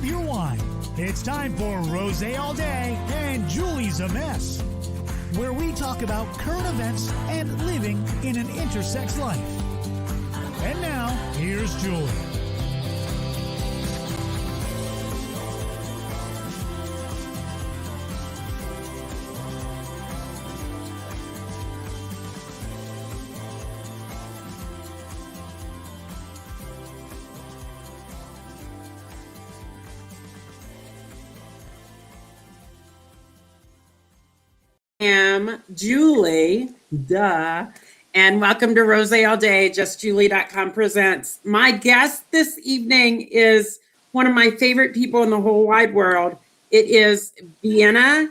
grab your wine. It's time for Rosé All Day and Juleigh's a Mess, where we talk about current events and living in an intersex life. And now, here's Juleigh. I'm Juleigh, and welcome to Rosé All Day, justjuleigh.com presents. My guest this evening is one of my favorite people in the whole wide world. It is Vienna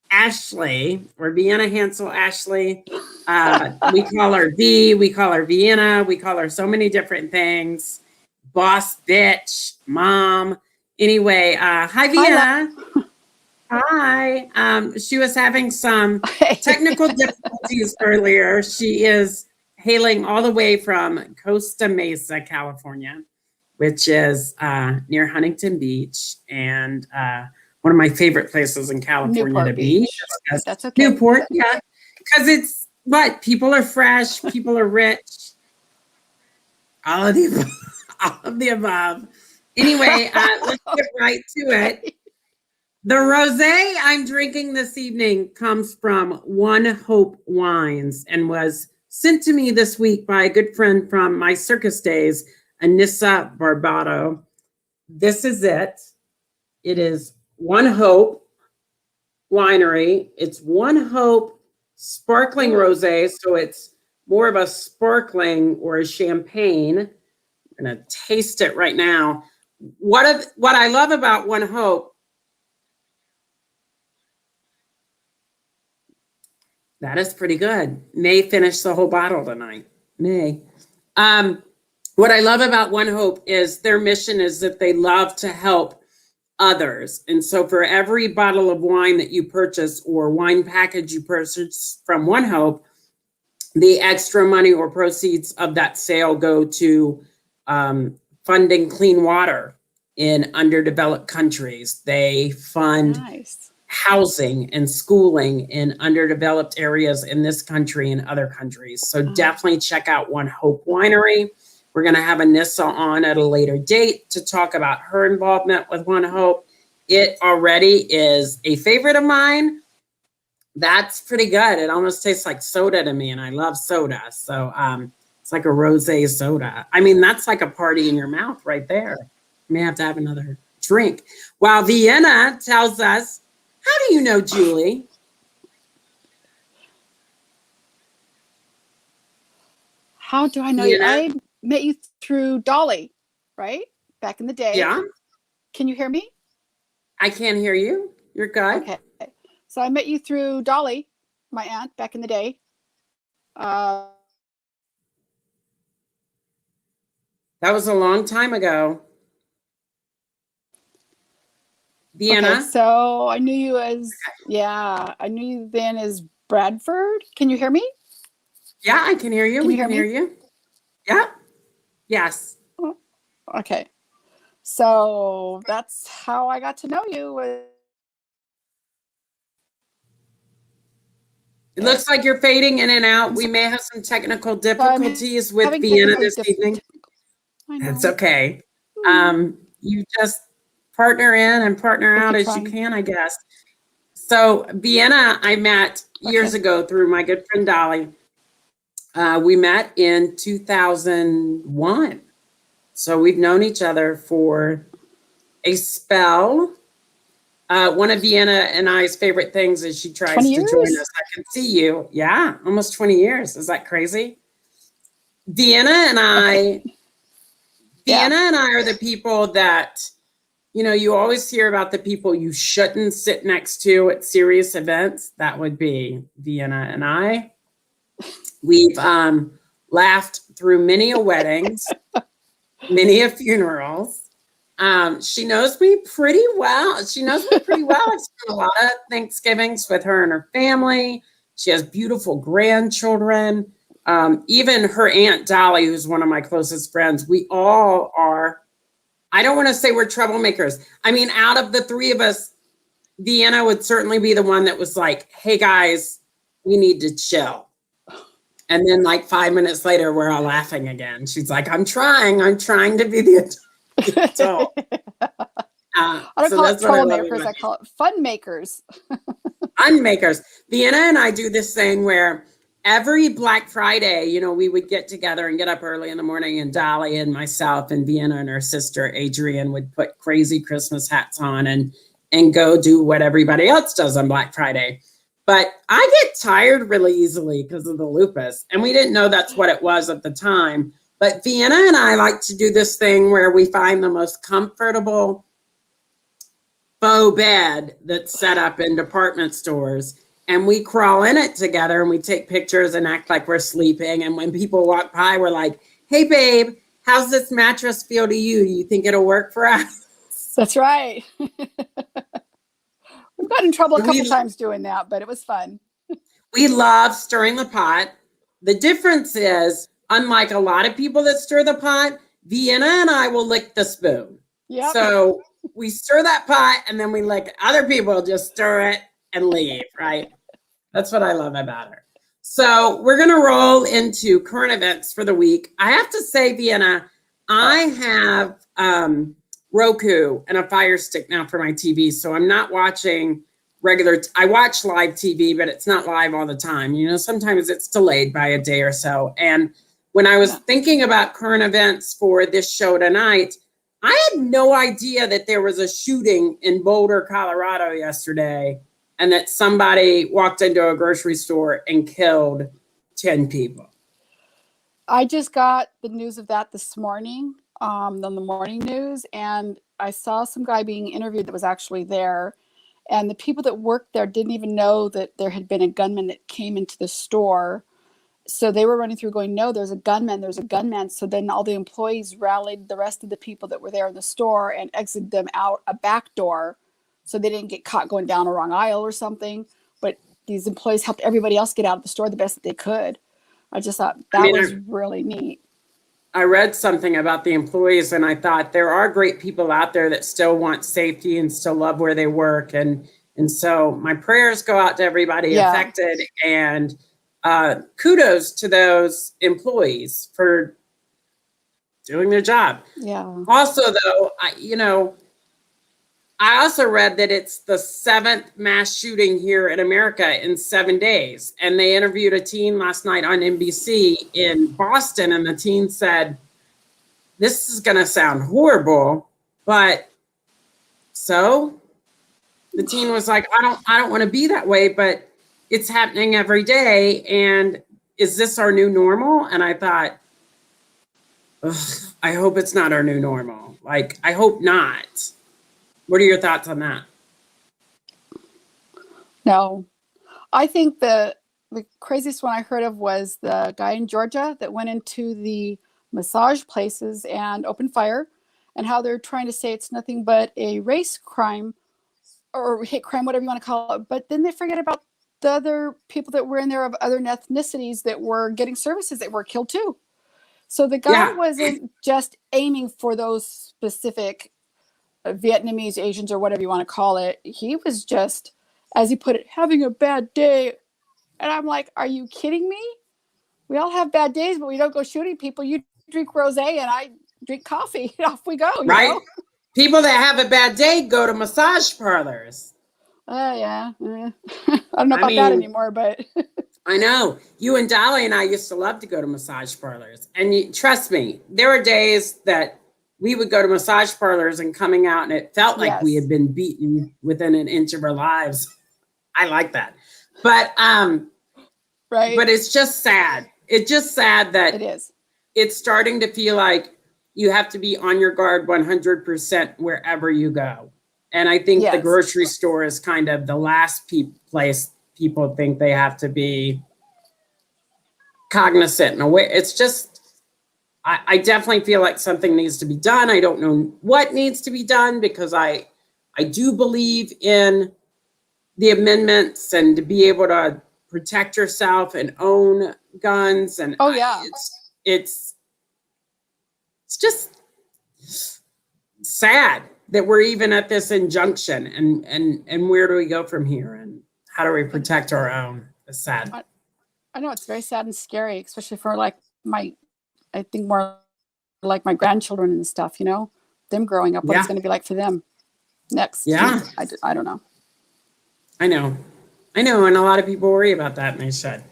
Ashley, or Vienna Hansel Ashley. We call her V, we call her Vienna, we call her so many different things. Boss bitch, mom. Anyway, hi Vienna. Hi. She was having some technical difficulties earlier. She is hailing all the way from Costa Mesa, California, which is near Huntington Beach, and one of my favorite places in California Newport to be. That's okay. Newport, yeah. Because it's what? People are fresh, people are rich. All of the above. Anyway, let's get right to it. The rosé I'm drinking this evening comes from OneHope Wines and was sent to me this week by a good friend from my circus days, Anissa Barbato. This is it. It is OneHope Winery. It's OneHope Sparkling Rosé, so it's more of a sparkling or a champagne. I'm going to taste it right now. What I love about OneHope, that is pretty good. May finish the whole bottle tonight. May. What I love about OneHope is their mission is that they love to help others. And so for every bottle of wine that you purchase or wine package you purchase from OneHope, the extra money or proceeds of that sale go to funding clean water in underdeveloped countries. They fund housing and schooling in underdeveloped areas in this country and other countries. So definitely check out OneHope Winery. We're going to have Anissa on at a later date to talk about her involvement with OneHope. It already is a favorite of mine. That's pretty good. It almost tastes like soda to me, and I love soda. So it's like a rosé soda. I mean, that's like a party in your mouth right there. You may have to have another drink. While Vienna tells us, how do you know Juleigh? How do I know you? I met you through Dolly, right? Back in the day. Yeah. Can you hear me? I can't hear you. You're good. Okay. So I met you through Dolly, my aunt, back in the day. That was a long time ago. Vienna. Okay, so I knew you as, I knew you then as Bradford. Can you hear me? Yeah, I can hear you. We can hear you. Yeah. Yes. Oh, okay. So that's how I got to know you. It looks like you're fading in and out. We may have some technical difficulties with Vienna this evening. That's okay. You just partner in and partner out as you can, I guess. So Vienna, I met years ago through my good friend Dolly. We met in 2001. So we've known each other for a spell. One of Vienna and I's favorite things is she tries to join us. I can see you. Yeah, almost 20 years. Is that crazy? Vienna and I are the people that, you know, you always hear about the people you shouldn't sit next to at serious events. That would be Vienna and I. We've laughed through many a weddings, many a funerals. She knows me pretty well. I've spent a lot of Thanksgivings with her and her family. She has beautiful grandchildren. Even her Aunt Dolly, who's one of my closest friends, we all are I don't want to say we're troublemakers. I mean, out of the three of us, Vienna would certainly be the one that was like, hey guys, we need to chill. And then like 5 minutes later, we're all laughing again. She's like, I'm trying to be the adult. I don't call it troublemakers. I call it fun makers. Fun makers. Vienna and I do this thing where every Black Friday, you know, we would get together and get up early in the morning, and Dolly and myself and Vienna and her sister Adrienne would put crazy Christmas hats on and go do what everybody else does on Black Friday. But I get tired really easily because of the lupus, and we didn't know that's what it was at the time. But Vienna and I like to do this thing where we find the most comfortable faux bed that's set up in department stores, and we crawl in it together and we take pictures and act like we're sleeping. And when people walk by, we're like, hey babe, how's this mattress feel to you? Do you think it'll work for us? That's right. We've got in trouble a couple times doing that, but it was fun. We love stirring the pot. The difference is, unlike a lot of people that stir the pot, Vienna and I will lick the spoon. Yeah. So we stir that pot and then we lick. Other people just stir it and leave, right? That's what I love about her. So we're going to roll into current events for the week. I have to say, Vienna, I have Roku and a Fire Stick now for my TV. So I'm not watching I watch live TV, but it's not live all the time. You know, sometimes it's delayed by a day or so. And when I was thinking about current events for this show tonight, I had no idea that there was a shooting in Boulder, Colorado yesterday, and that somebody walked into a grocery store and killed 10 people. I just got the news of that this morning on the morning news, and I saw some guy being interviewed that was actually there, and the people that worked there didn't even know that there had been a gunman that came into the store. So they were running through going, no, there's a gunman. So then all the employees rallied the rest of the people that were there in the store and exited them out a back door so they didn't get caught going down a wrong aisle or something. But these employees helped everybody else get out of the store the best that they could. I just thought that was really neat. I read something about the employees, and I thought there are great people out there that still want safety and still love where they work. And so my prayers go out to everybody affected, and kudos to those employees for doing their job. Yeah. Also, though, I also read that it's the 7th mass shooting here in America in 7 days. And they interviewed a teen last night on NBC in Boston, and the teen said, this is going to sound horrible, but so the teen was like, I don't want to be that way, but it's happening every day. And is this our new normal? And I thought, I hope it's not our new normal. Like, I hope not. What are your thoughts on that? No, I think the craziest one I heard of was the guy in Georgia that went into the massage places and opened fire, and how they're trying to say it's nothing but a race crime or hate crime, whatever you want to call it. But then they forget about the other people that were in there of other ethnicities that were getting services that were killed too. So the guy wasn't just aiming for those specific Vietnamese, Asians, or whatever you want to call it. He was just, as he put it, having a bad day. And I'm like, are you kidding me? We all have bad days, but we don't go shooting people. You drink rosé and I drink coffee. Off we go. Right. You know? People that have a bad day go to massage parlors. Yeah. I don't know about that anymore, but I know. You and Dolly and I used to love to go to massage parlors. And trust me, there were days that we would go to massage parlors and coming out and it felt like we had been beaten within an inch of our lives. I like that. But right. But it's just sad. It's just sad that it is. It's starting to feel like you have to be on your guard 100% wherever you go. And I think the grocery store is kind of the last place people think they have to be cognizant and aware. It's just, I definitely feel like something needs to be done. I don't know what needs to be done because I do believe in the amendments and to be able to protect yourself and own guns. And it's just sad that we're even at this injunction, and where do we go from here, and how do we protect our own? It's sad. I know it's very sad and scary, especially for like I think more like my grandchildren and stuff, you know, them growing up, what it's going to be like for them next. Yeah. I don't know. I know. And a lot of people worry about that, and they should.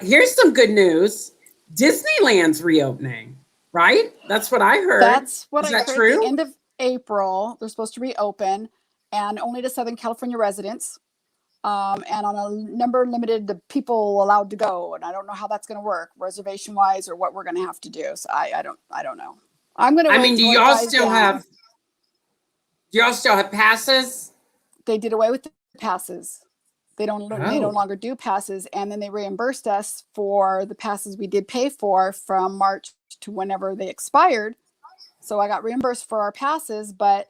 Here's some good news. Disneyland's reopening, right? That's what I heard. That's what Is I that heard. true? At the end of April, they're supposed to reopen, and only to Southern California residents. And on a number limited to people allowed to go. And I don't know how that's going to work reservation wise or what we're going to have to do. So I don't know. I'm going to, do y'all still have passes? They did away with the passes. They no longer do passes. And then they reimbursed us for the passes we did pay for from March to whenever they expired. So I got reimbursed for our passes, but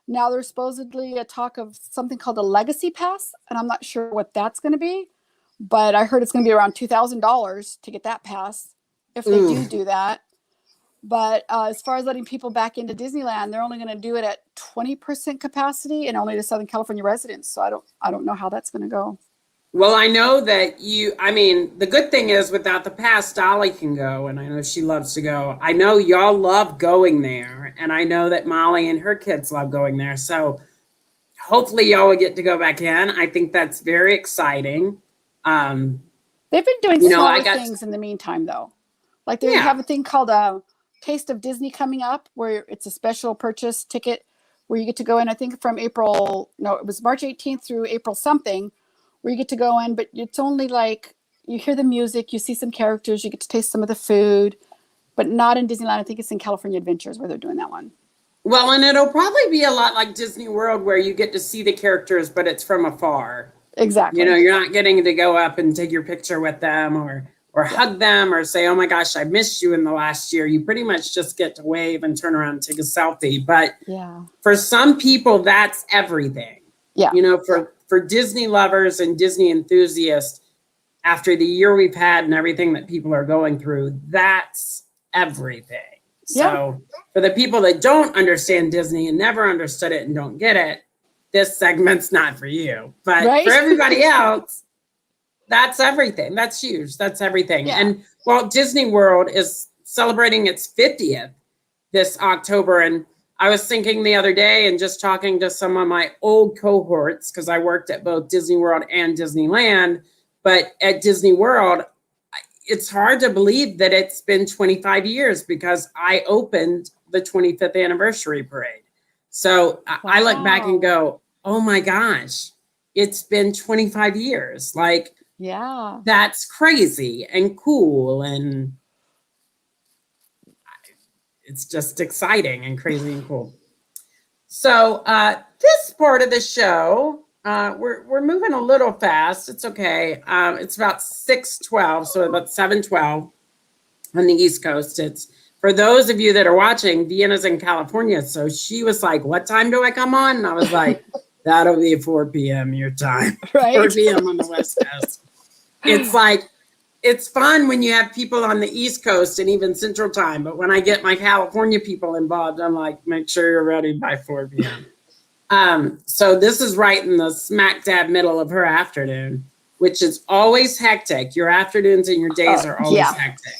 now there's supposedly a talk of something called a legacy pass, and I'm not sure what that's going to be, but I heard it's going to be around $2,000 to get that pass if they do that. But as far as letting people back into Disneyland, they're only going to do it at 20% capacity and only to Southern California residents. So I don't know how that's going to go. Well, I know that the good thing is without the pass, Dolly can go, and I know she loves to go. I know y'all love going there, and I know that Molly and her kids love going there. So hopefully y'all will get to go back in. I think that's very exciting. They've been doing smaller things in the meantime, though. Like they have a thing called Taste of Disney coming up, where it's a special purchase ticket where you get to go in, I think from it was March 18th through April something, where you get to go in, but it's only like you hear the music, you see some characters, you get to taste some of the food, but not in Disneyland. I think it's in California Adventures where they're doing that one. Well, and it'll probably be a lot like Disney World where you get to see the characters, but it's from afar. Exactly. You're not getting to go up and take your picture with them or hug them or say, oh my gosh, I missed you in the last year. You pretty much just get to wave and turn around and take a selfie. But for some people, that's everything. Yeah. For Disney lovers and Disney enthusiasts, after the year we've had and everything that people are going through, that's everything. So for the people that don't understand Disney and never understood it and don't get it, this segment's not for you. But for everybody else, that's everything. That's huge. That's everything. Yeah. And Walt Disney World is celebrating its 50th this October. And I was thinking the other day and just talking to some of my old cohorts, because I worked at both Disney World and Disneyland, but at Disney World, it's hard to believe that it's been 25 years because I opened the 25th anniversary parade. So I look back and go, oh my gosh, it's been 25 years. Like, that's crazy and cool. And it's just exciting and crazy and cool. So this part of the show, we're moving a little fast. It's okay. It's about 6:12, so about 7:12 on the East Coast. It's for those of you that are watching, Vienna's in California. So she was like, what time do I come on? And I was like, that'll be 4 p.m. your time. Right. 4 p.m. on the West Coast. It's like, it's fun when you have people on the East Coast and even Central Time. But when I get my California people involved, I'm like, make sure you're ready by 4 p.m. So this is right in the smack dab middle of her afternoon, which is always hectic. Your afternoons and your days are always hectic.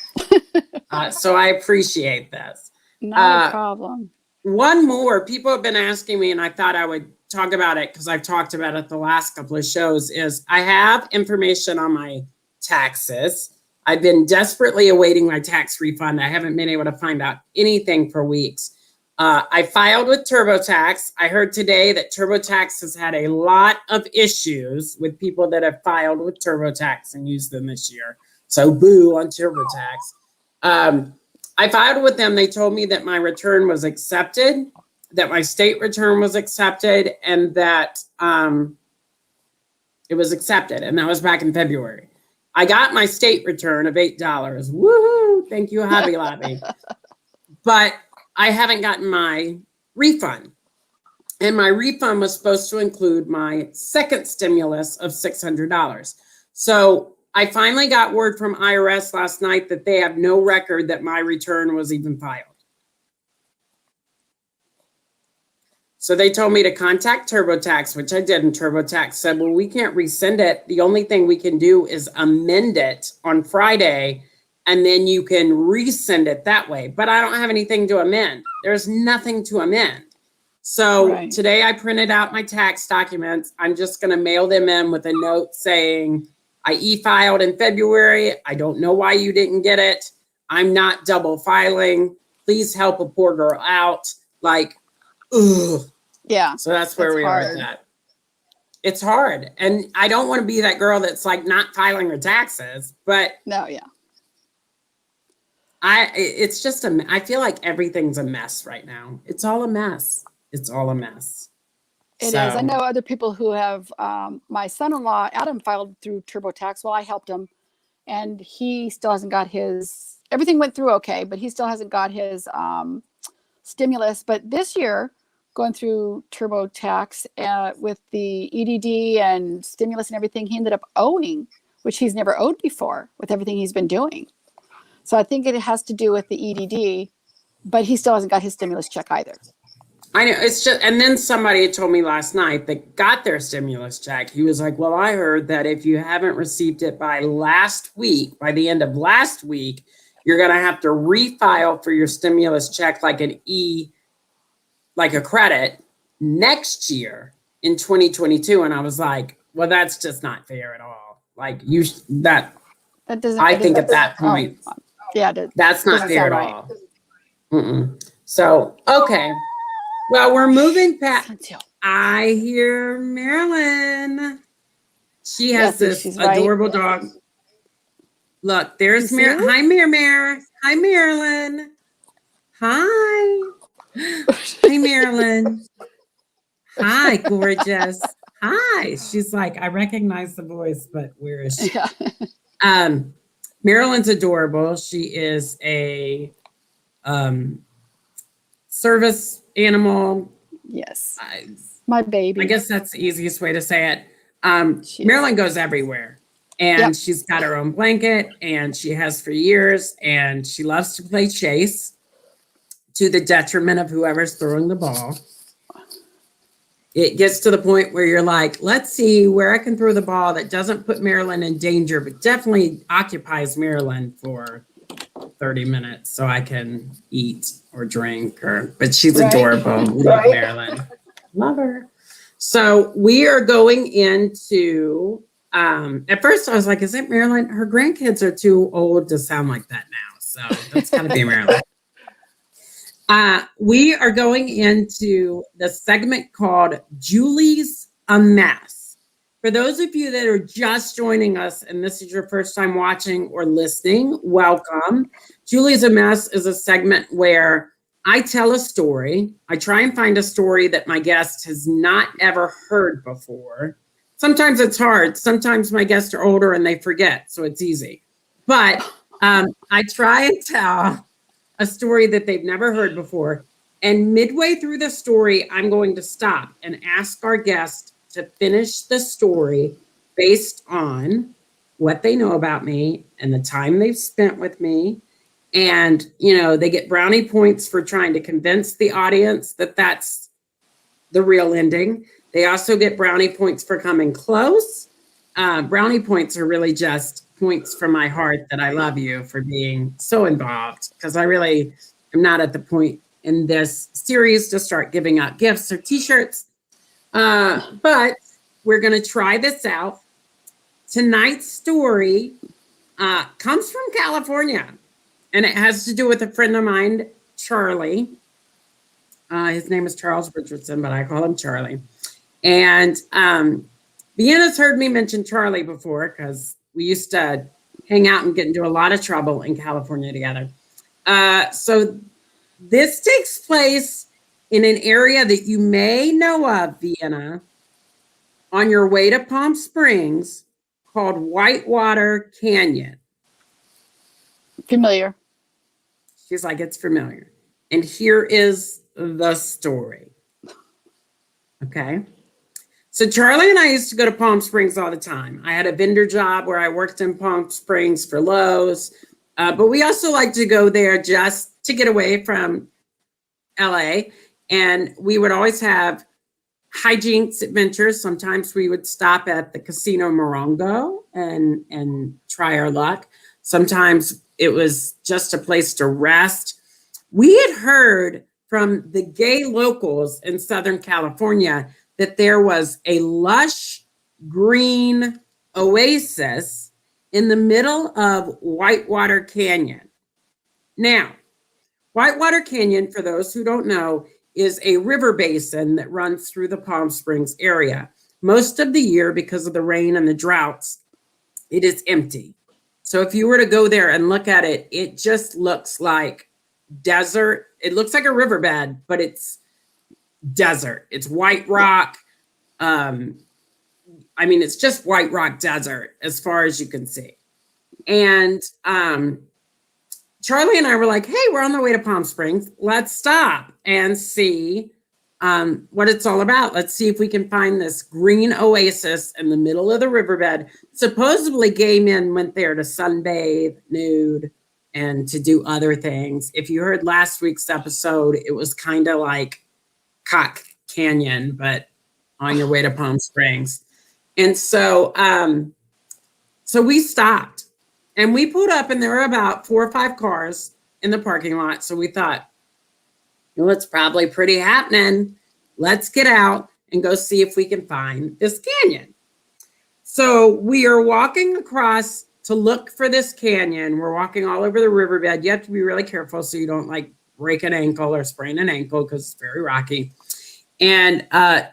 So I appreciate this. Not a problem. One more, people have been asking me, and I thought I would talk about it because I've talked about it the last couple of shows, is I have information on my taxes. I've been desperately awaiting my tax refund. I haven't been able to find out anything for weeks. I filed with TurboTax. I heard today that TurboTax has had a lot of issues with people that have filed with TurboTax and used them this year. So boo on TurboTax. I filed with them. They told me that my return was accepted, that my state return was accepted, and that it was accepted. And that was back in February. I got my state return of $8. Woohoo! Thank you, Hobby Lobby. But I haven't gotten my refund. And my refund was supposed to include my second stimulus of $600. So I finally got word from IRS last night that they have no record that my return was even filed. So they told me to contact TurboTax, which I did, and TurboTax said, well, we can't resend it. The only thing we can do is amend it on Friday, and then you can resend it that way. But I don't have anything to amend. There's nothing to amend. So today I printed out my tax documents. I'm just going to mail them in with a note saying, I e-filed in February. I don't know why you didn't get it. I'm not double filing. Please help a poor girl out. Like, ugh. Yeah. So that's where we are with that. It's hard. And I don't want to be that girl that's like not filing her taxes, but no, yeah. It's just I feel like everything's a mess right now. It's all a mess. It's all a mess. It is. I know other people who have, my son-in-law, Adam, filed through TurboTax. Well, I helped him, and he still hasn't got his, everything went through okay, but he still hasn't got his stimulus. But this year, going through TurboTax with the EDD and stimulus and everything, he ended up owing, which he's never owed before with everything he's been doing. So I think it has to do with the EDD, but he still hasn't got his stimulus check either. I know, it's just, and then somebody had told me last night that got their stimulus check. He was like, well, I heard that if you haven't received it by last week, by the end of last week, you're going to have to refile for your stimulus check like like a credit next year in 2022. And I was like, well, that's just not fair at all. Like that doesn't, I think at that point, that's not fair at all. So, okay. Well, we're moving past. I hear Marilyn. She has this adorable dog. Look, there's Marilyn. Hi, Mir. Hi, Marilyn. Hi. Hi, Marilyn. Hi, gorgeous. Hi. She's like, I recognize the voice, but where is she? Yeah. Marilyn's adorable. She is a service animal. Yes. My baby. I guess that's the easiest way to say it. Marilyn goes everywhere, and she's got her own blanket, and she has for years, and she loves to play chase to the detriment of whoever's throwing the ball. It gets to the point where you're like, let's see where I can throw the ball that doesn't put Marilyn in danger, but definitely occupies Marilyn for 30 minutes so I can eat or drink, but she's adorable. Love Marilyn. Love her. So we are going into, at first I was like, is it Marilyn? Her grandkids are too old to sound like that now. So that's gotta be Marilyn. We are going into the segment called Juleigh's a Mess. For those of you that are just joining us and this is your first time watching or listening, welcome. Juleigh's a Mess is a segment where I tell a story. I try and find a story that my guest has not ever heard before. Sometimes it's hard. Sometimes my guests are older and they forget, so it's easy. But I try and tell a story that they've never heard before. And midway through the story, I'm going to stop and ask our guest to finish the story based on what they know about me and the time they've spent with me. And, you know, they get brownie points for trying to convince the audience that that's the real ending. They also get brownie points for coming close. Brownie points are really just points from my heart that I love you for being so involved, because I really am not at the point in this series to start giving out gifts or t-shirts. But we're going to try this out. Tonight's story comes from California, and it has to do with a friend of mine, Charlie. His name is Charles Richardson, but I call him Charlie. And Vienna's heard me mention Charlie before because we used to hang out and get into a lot of trouble in California together. So this takes place in an area that you may know of, Vienna, on your way to Palm Springs, called Whitewater Canyon. Familiar. She's like, it's familiar. And here is the story. Okay. So Charlie and I used to go to Palm Springs all the time. I had a vendor job where I worked in Palm Springs for Lowe's, but we also like to go there just to get away from LA. And we would always have hijinks adventures. Sometimes we would stop at the Casino Morongo and try our luck. Sometimes it was just a place to rest. We had heard from the gay locals in Southern California that there was a lush green oasis in the middle of Whitewater Canyon. Now, Whitewater Canyon, for those who don't know, is a river basin that runs through the Palm Springs area. Most of the year, because of the rain and the droughts, it is empty. So if you were to go there and look at it, it just looks like desert. It looks like a riverbed, but it's desert. It's white rock. It's just white rock desert as far as you can see. And Charlie and I were like, hey, we're on the way to Palm Springs. Let's stop and see what it's all about. Let's see if we can find this green oasis in the middle of the riverbed. Supposedly gay men went there to sunbathe, nude, and to do other things. If you heard last week's episode, it was kind of like Cock Canyon, but on your way to Palm Springs. And so we stopped. And we pulled up and there were about 4 or 5 cars in the parking lot. So we thought, well, it's probably pretty happening. Let's get out and go see if we can find this canyon. So we are walking across to look for this canyon. We're walking all over the riverbed. You have to be really careful so you don't like break an ankle or sprain an ankle because it's very rocky. And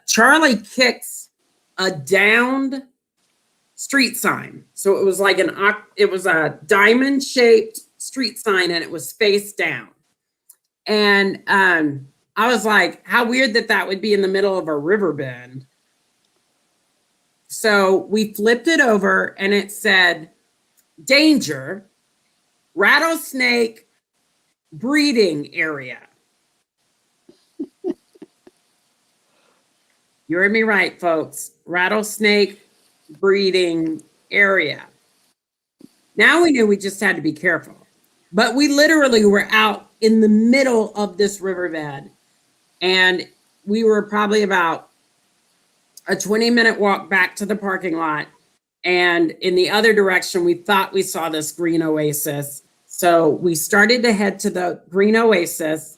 Charlie kicks a downed street sign. So it was like a diamond shaped street sign and it was face down. And I was like, how weird that would be in the middle of a river bend. So we flipped it over and it said, danger, rattlesnake breeding area. You heard me right, folks. Rattlesnake breeding area. Now we knew we just had to be careful, but we literally were out in the middle of this riverbed and we were probably about a 20-minute walk back to the parking lot. And in the other direction, we thought we saw this green oasis. So we started to head to the green oasis,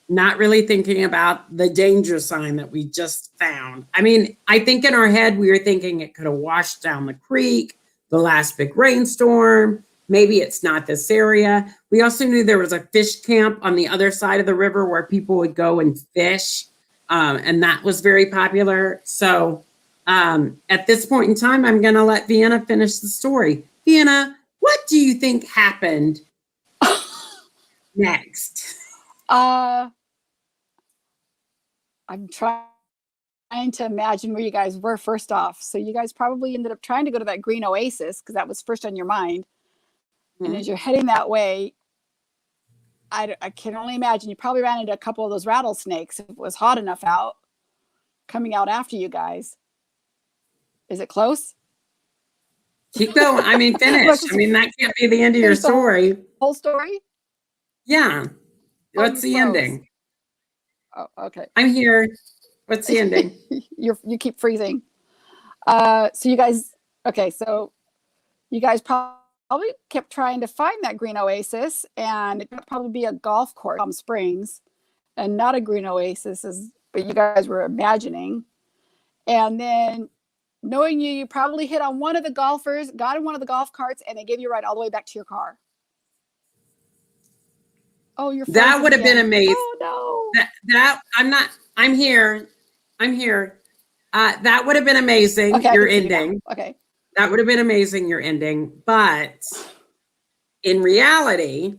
not really thinking about the danger sign that we just found. I mean, I think in our head, we were thinking it could have washed down the creek, the last big rainstorm. Maybe it's not this area. We also knew there was a fish camp on the other side of the river where people would go and fish. And that was very popular. So at this point in time, I'm going to let Vienna finish the story. Vienna, what do you think happened next? I'm trying to imagine where you guys were first off. So you guys probably ended up trying to go to that green oasis because that was first on your mind. Mm-hmm. And as you're heading that way, I can only imagine you probably ran into a couple of those rattlesnakes if it was hot enough out, coming out after you guys. Is it close? Keep going. I mean, finish. I mean, that can't be the end of your story. Whole story? Yeah. What's the ending? Oh, okay. I'm here. What's the ending? You keep freezing. So you guys probably kept trying to find that green oasis, and it would probably be a golf course, Palm Springs, and not a green oasis, but you guys were imagining. And then knowing you probably hit on one of the golfers, got in one of the golf carts, and they gave you a ride all the way back to your car. Oh, you're frozen that would have again. been amazing. Oh no. I'm here. That would have been amazing. Okay, your ending. Okay. That would have been amazing, your ending. But in reality,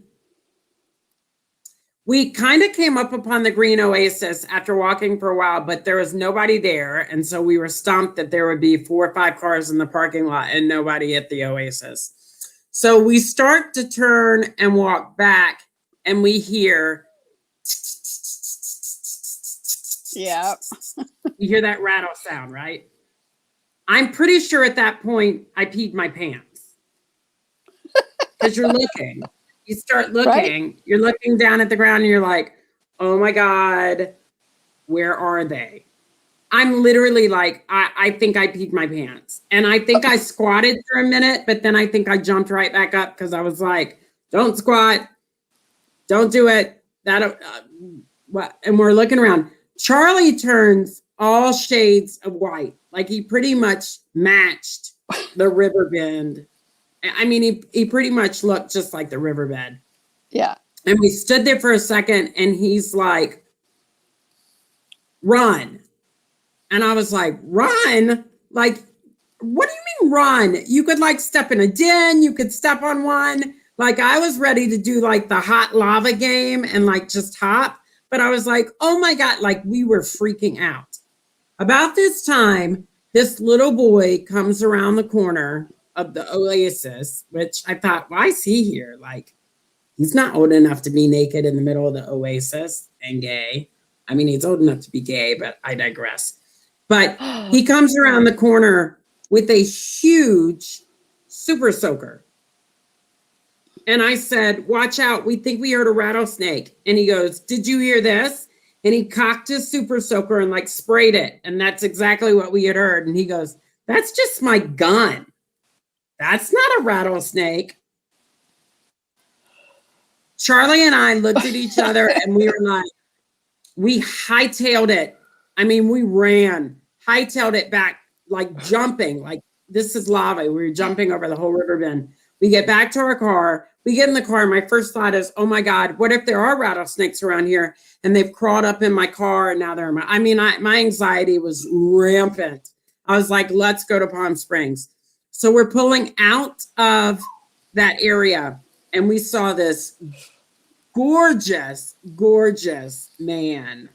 we kind of came up upon the green oasis after walking for a while, but there was nobody there. And so we were stumped that there would be 4 or 5 cars in the parking lot and nobody at the oasis. So we start to turn and walk back and we hear. Yeah. You hear that rattle sound, right? I'm pretty sure at that point I peed my pants. Because you're looking. You start looking. Right? You're looking down at the ground and you're like, oh my God, where are they? I'm literally like, I think I peed my pants. And I think I squatted for a minute, but then I think I jumped right back up because I was like, don't squat. Don't do it. What? And we're looking around. Charlie turns all shades of white. Like he pretty much matched the riverbend. I mean, he pretty much looked just like the riverbed. Yeah. And we stood there for a second and he's like, run. And I was like, run? Like, what do you mean run? You could like step in a den. You could step on one. Like I was ready to do like the hot lava game and like just hop. But I was like, oh my God, like we were freaking out. About this time, this little boy comes around the corner of the Oasis, which I thought, why is he here? Like, he's not old enough to be naked in the middle of the Oasis and gay. I mean, he's old enough to be gay, but I digress. But he comes around the corner with a huge super soaker. And I said, watch out. We think we heard a rattlesnake. And he goes, did you hear this? And he cocked his super soaker and like sprayed it. And that's exactly what we had heard. And he goes, that's just my gun. That's not a rattlesnake. Charlie and I looked at each other and we were like, we hightailed it. I mean, we ran, hightailed it back, like jumping, like this is lava. We were jumping over the whole river bend. We get back to our car. We get in the car. My first thought is, oh my God, what if there are rattlesnakes around here and they've crawled up in my car and now they're in my anxiety was rampant. I was like, let's go to Palm Springs. So we're pulling out of that area and we saw this gorgeous, gorgeous man.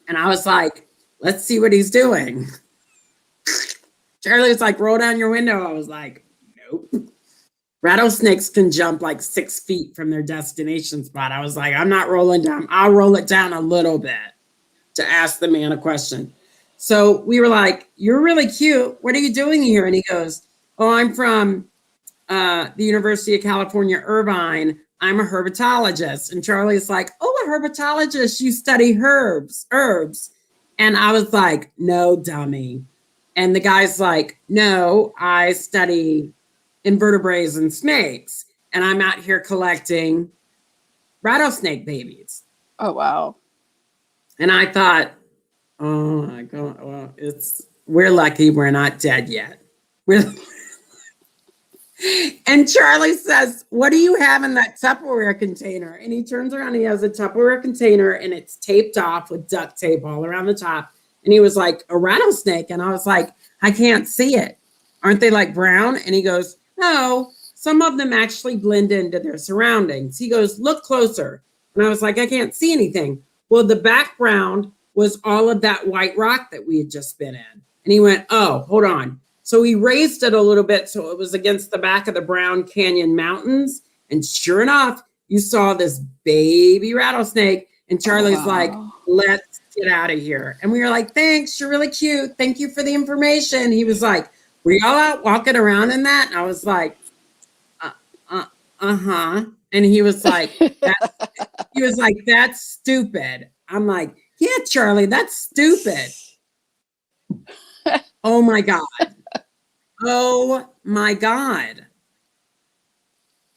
And I was like, let's see what he's doing. Charlie was like, roll down your window. I was like, nope. Rattlesnakes can jump like 6 feet from their destination spot. I was like, I'm not rolling down. I'll roll it down a little bit to ask the man a question. So we were like, you're really cute. What are you doing here? And he goes, oh, I'm from the University of California, Irvine. I'm a herpetologist. And Charlie's like, oh, a herpetologist, you study herbs. And I was like, no, dummy. And the guy's like, no, I study invertebrates and snakes. And I'm out here collecting rattlesnake babies. Oh, wow. And I thought, oh my God, well, we're lucky we're not dead yet. And Charlie says, what do you have in that Tupperware container? And he turns around, he has a Tupperware container and it's taped off with duct tape all around the top. And he was like, a rattlesnake. And I was like, I can't see it. Aren't they like brown? And he goes, no, some of them actually blend into their surroundings. He goes, look closer. And I was like, I can't see anything. Well, the background was all of that white rock that we had just been in. And he went, oh, hold on. So he raised it a little bit so it was against the back of the Brown Canyon Mountains. And sure enough, you saw this baby rattlesnake. And Charlie's like, let's get out of here. And we were like, thanks, you're really cute. Thank you for the information. He was like, were y'all out walking around in that? And I was like, uh-huh. And he was like, that's stupid. I'm like, yeah, Charlie, that's stupid. Oh my God. Oh my God.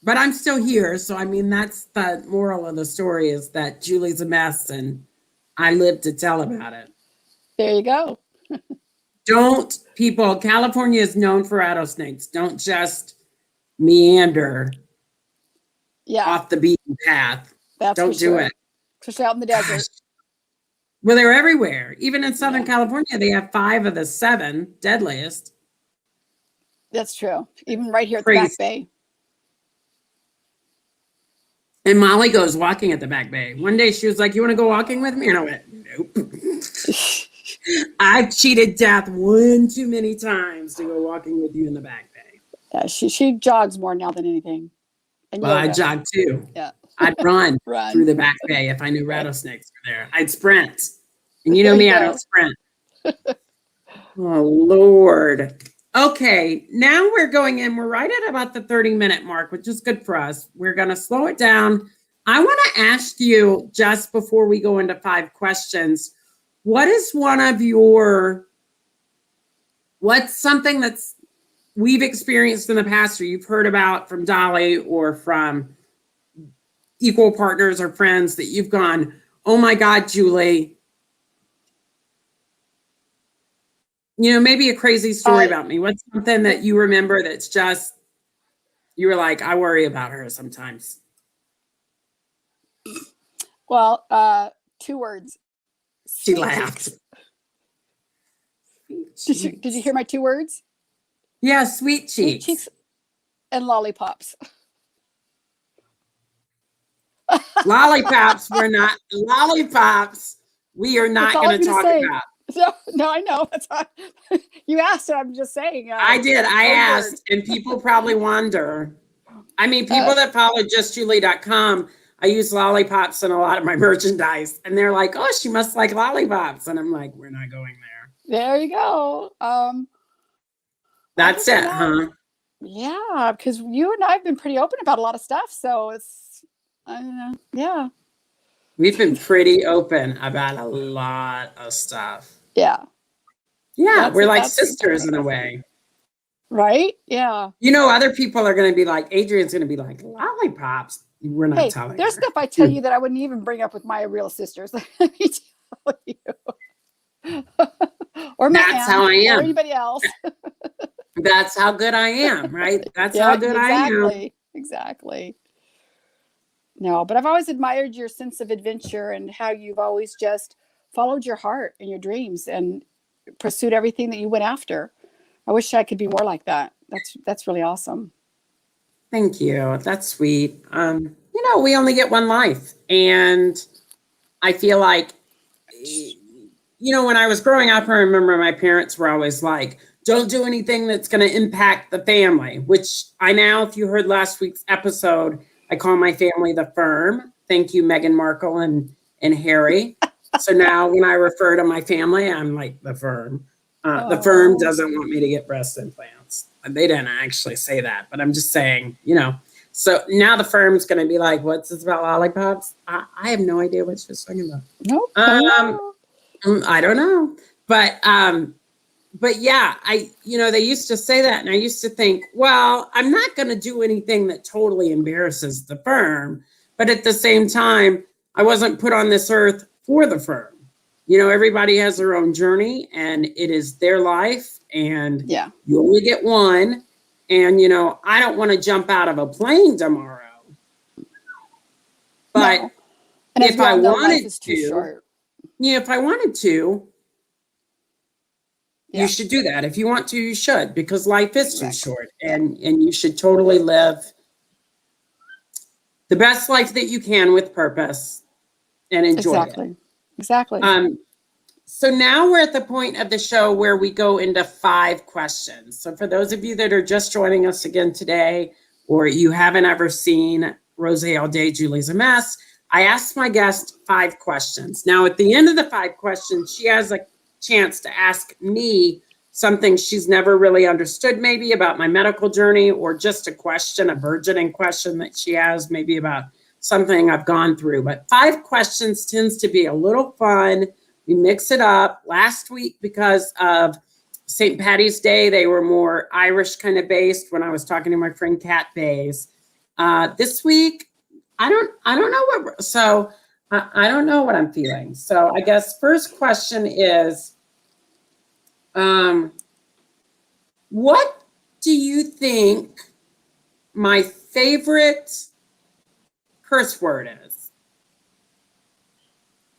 But I'm still here. So, I mean, that's the moral of the story is that Julie's a mess and I live to tell about it. There you go. People, California is known for rattlesnakes. Don't just meander off the beaten path. Don't do it. Especially out in the desert. Well, they're everywhere. Even in Southern California, they have 5 of the 7 deadliest. That's true. Even right here at the Back Bay. And Molly goes walking at the Back Bay. One day she was like, you want to go walking with me? And I went, nope. I've cheated death one too many times to go walking with you in the Back Bay. Yeah, she jogs more now than anything. And well, I jog too. Yeah. I'd run through the Back Bay if I knew rattlesnakes were there. I'd sprint. And you know me, I don't sprint. Oh, Lord. Okay, now we're going in. We're right at about the 30-minute mark, which is good for us. We're going to slow it down. I want to ask you just before we go into 5 questions, what's something that's we've experienced in the past or you've heard about from Dolly or from equal partners or friends that you've gone, oh my God, Juleigh, maybe a crazy story about me. What's something that you remember that's just, you were like, I worry about her sometimes? Well, 2 words. She laughed. Did you hear my 2 words? Yeah, sweet cheeks. Sweet cheeks and lollipops. Lollipops, we are not going to talk about. No, I know. That's why you asked, and I'm just saying. I did. I asked, and people probably wonder. I mean, people that follow justjuleigh.com, I use lollipops in a lot of my merchandise, and they're like, oh, she must like lollipops. And I'm like, we're not going there. There you go. That's it, huh? Yeah, because you and I have been pretty open about a lot of stuff. So it's, yeah. We've been pretty open about a lot of stuff. Yeah. Yeah, we're like sisters in a way. Right? Yeah. Other people are going to be like, Adrian's going to be like, lollipops. We're not telling there's her. stuff I tell you that I wouldn't even bring up with my real sisters. Let me tell you. Or my That's how I am. Or anybody else. That's how good I am, right? That's how good I am. Exactly. No, but I've always admired your sense of adventure and how you've always just followed your heart and your dreams and pursued everything that you went after. I wish I could be more like that. That's really awesome. Thank you. That's sweet. We only get one life. And I feel like, when I was growing up, I remember my parents were always like, don't do anything that's going to impact the family, which I now, if you heard last week's episode, I call my family the firm. Thank you, Meghan Markle and Harry. So now when I refer to my family, I'm like the firm. The firm doesn't want me to get breast implants. They didn't actually say that, but I'm just saying, So now the firm's going to be like, what's this about lollipops? I have no idea what she's talking about. Nope. I don't know. But yeah, they used to say that. And I used to think, well, I'm not going to do anything that totally embarrasses the firm. But at the same time, I wasn't put on this earth for the firm. Everybody has their own journey and it is their life and you only get one. And, I don't want to jump out of a plane tomorrow. But no. if I wanted to, you should do that. If you want to, you should, because life is too short and you should totally live the best life that you can with purpose and enjoy it. Exactly. So now we're at the point of the show where we go into 5 questions. So for those of you that are just joining us again today, or you haven't ever seen Rosé All Day, Julie's a Mess, I asked my guest 5 questions. Now at the end of the 5 questions, she has a chance to ask me something she's never really understood, maybe about my medical journey, or just a question, a burgeoning question that she has, maybe about something I've gone through. But 5 questions tends to be a little fun. We mix it up. Last week, because of St. Patty's Day, they were more Irish kind of based when I was talking to my friend Kat Bays. This week, I don't know I don't know what I'm feeling. So I guess first question is, what do you think my favorite curse word is?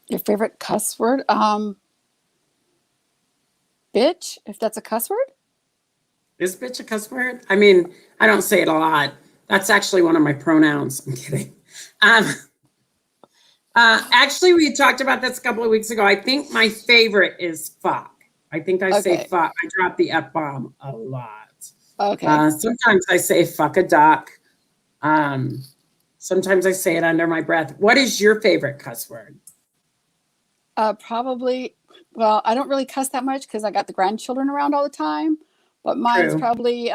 Your favorite cuss word? Bitch, if that's a cuss word? Is bitch a cuss word? I mean, I don't say it a lot. That's actually one of my pronouns. I'm kidding. Actually, we talked about this a couple of weeks ago. I think my favorite is fuck. I think I say fuck. I drop the F-bomb a lot. Okay. Sometimes I say fuck a duck. Sometimes I say it under my breath. What is your favorite cuss word? Probably, well, I don't really cuss that much because I got the grandchildren around all the time. But mine's probably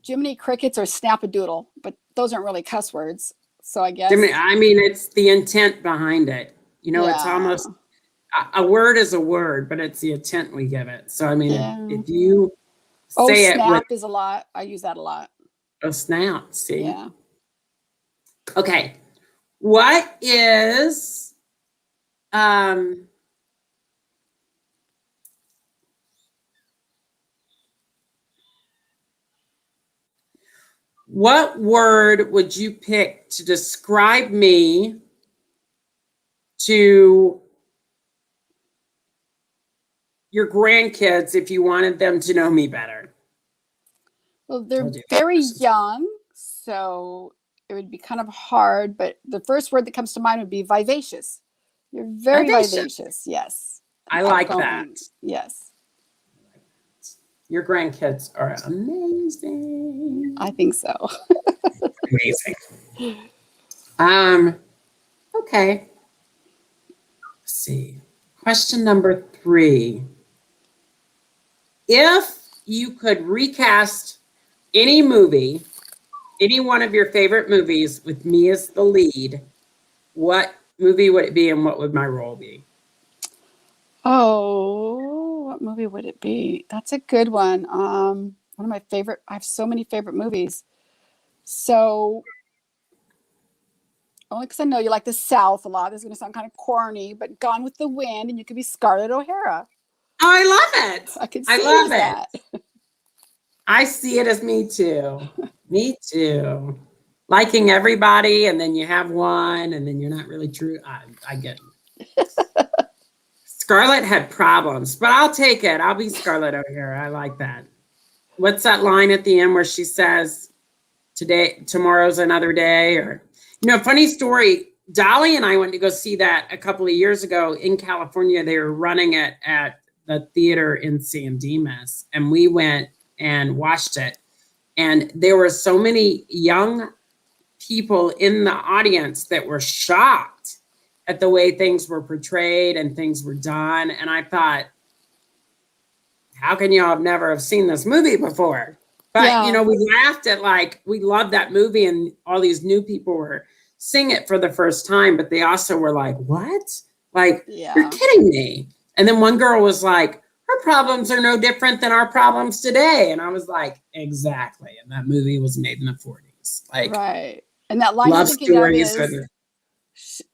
Jiminy Crickets or Snap-a-Doodle. But those aren't really cuss words. So I guess. I mean, it's the intent behind it. You know, it's almost a word is a word, but it's the intent we give it. So, I mean, if you say snap is a lot. I use that a lot. Oh, snap. See? Yeah. Okay. What is, what word would you pick to describe me to your grandkids if you wanted them to know me better? Well, they're very young, so it would be kind of hard, but the first word that comes to mind would be vivacious. You're very vivacious. Yes. I like that. Yes. Your grandkids are amazing. I think so. Amazing. Okay. Let's see. Question number 3. If you could recast any movie, any one of your favorite movies with me as the lead, what movie would it be and what would my role be? Oh, what movie would it be? That's a good one. One of my favorite, I have so many favorite movies. So, only because I know you like the South a lot. This is going to sound kind of corny, but Gone with the Wind, and you could be Scarlett O'Hara. Oh, I love it. I love it. I see it as me too. Me too. Liking everybody, and then you have one, and then you're not really true. I get it. Scarlett had problems, but I'll take it. I'll be Scarlett O'Hara. I like that. What's that line at the end where she says, tomorrow's another day? Or, funny story. Dolly and I went to go see that a couple of years ago in California. They were running it at the theater in San Dimas, and we went and watched it. And there were so many young people in the audience that were shocked at the way things were portrayed and things were done. And I thought, how can y'all never have seen this movie before? But, we laughed at we loved that movie, and all these new people were seeing it for the first time, but they also were like, what? You're kidding me. And then one girl was like, her problems are no different than our problems today. And I was like, exactly. And that movie was made in the 40s. Right. And that line love you're thinking stories of is,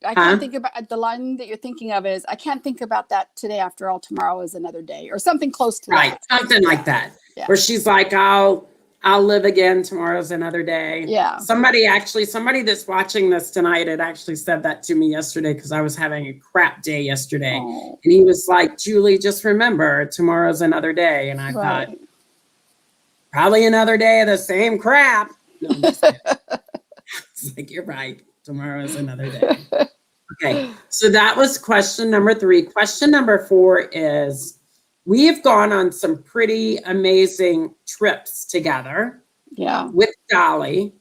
I can't think about the line that you're thinking of is, I can't think about that today. After all, tomorrow is another day, or something close to that. Right. Something like that. Yeah. Where she's like, I'll live again. Tomorrow's another day. Yeah. Somebody that's watching this tonight had actually said that to me yesterday, because I was having a crap day yesterday. Oh. And he was like, Julie, just remember, tomorrow's another day. And I thought, probably another day of the same crap. No, I'm just kidding. It's like, you're right. Tomorrow is another day. Okay. So that was question number 3. Question number 4 is, we have gone on some pretty amazing trips together. Yeah. With Dolly.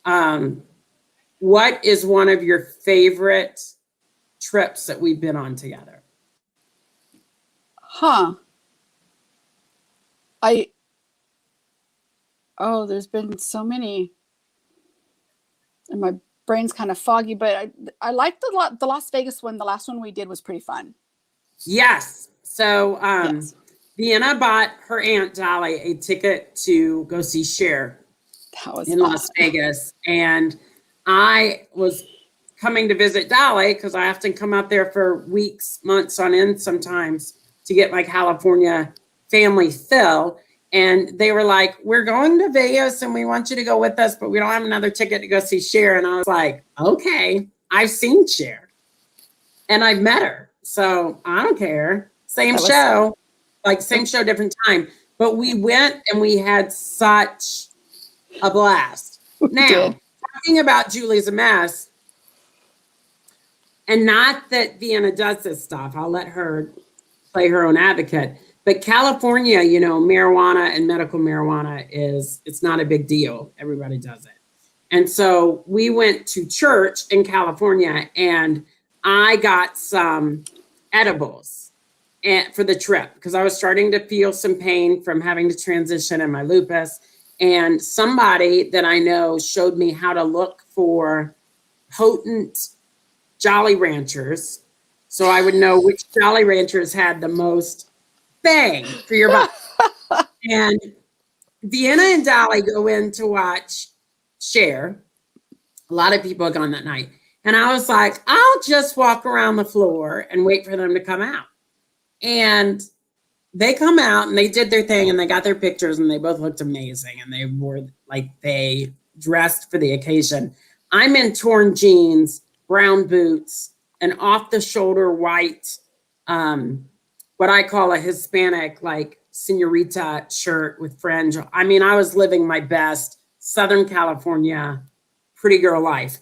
What is one of your favorite trips that we've been on together? There's been so many. And my brain's kind of foggy, but I liked the Las Vegas one. The last one we did was pretty fun. Yes. So Vienna bought her Aunt Dolly a ticket to go see Cher in Las Vegas. And I was coming to visit Dolly because I often come out there for weeks, months on end sometimes to get my California family fill. And they were like, we're going to Vegas and we want you to go with us, but we don't have another ticket to go see Cher. And I was like, okay, I've seen Cher and I've met her. So I don't care. Same show, same show, different time. But we went and we had such a blast. Now, talking about Julie's a Mess, and not that Vienna does this stuff. I'll let her play her own advocate. But California, marijuana and medical marijuana it's not a big deal. Everybody does it. And so we went to church in California, and I got some edibles for the trip because I was starting to feel some pain from having to transition in my lupus. And somebody that I know showed me how to look for potent Jolly Ranchers, so I would know which Jolly Ranchers had the most bang for your buck. And Vienna and Dolly go in to watch Cher. A lot of people had gone that night. And I was like, I'll just walk around the floor and wait for them to come out. And they come out and they did their thing and they got their pictures and they both looked amazing. And they wore, like, they dressed for the occasion. I'm in torn jeans, brown boots, an off-the-shoulder white, what I call a Hispanic, like, senorita shirt with fringe. I mean, I was living my best Southern California pretty girl life.